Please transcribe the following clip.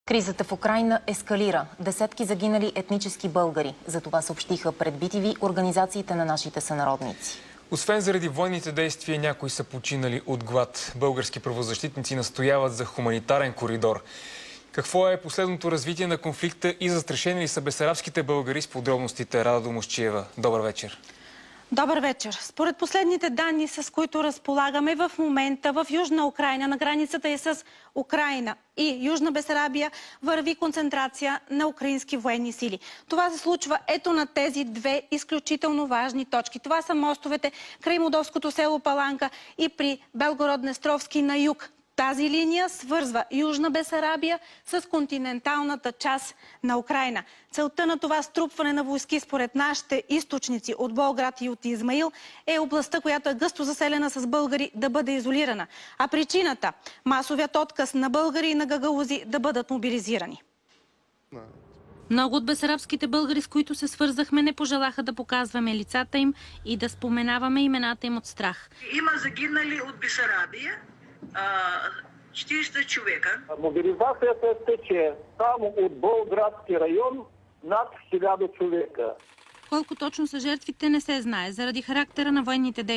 Кризата в Украйна ескалира. Десетки загинали етнически българи. За това съобщиха пред BTV организациите на нашите сънародници. Освен заради военните действия, някои са починали от глад. Български правозащитници настояват за хуманитарен коридор. Какво е последното развитие на конфликта и застрашени ли са бесарабските българи? С подробностите Рада Домусчиева. Добър вечер. Добър вечер. Според последните данни, с които разполагаме в момента в Южна Украйна, на границата и с Украйна и Южна Бесарабия, върви концентрация на украински военни сили. Това се случва ето на тези две изключително важни точки. Това са мостовете край молдовското село Паланка и при Белгород-Днестровски на юг. Тази линия свързва Южна Бесарабия с континенталната част на Украйна. Целта на това струпване на войски, според нашите източници от Болград и от Измаил, е областта, която е гъсто заселена с българи, да бъде изолирана. А причината – масовият отказ на българи и на гагаузи да бъдат мобилизирани. Много от бесарабските българи, с които се свързахме, не пожелаха да показваме лицата им и да споменаваме имената им от страх. Има загинали от Бесарабия 40 човека. Мобилизацията тече само от Болградски район над 1000 човека. Колко точно са жертвите, не се знае, заради характера на военните действия.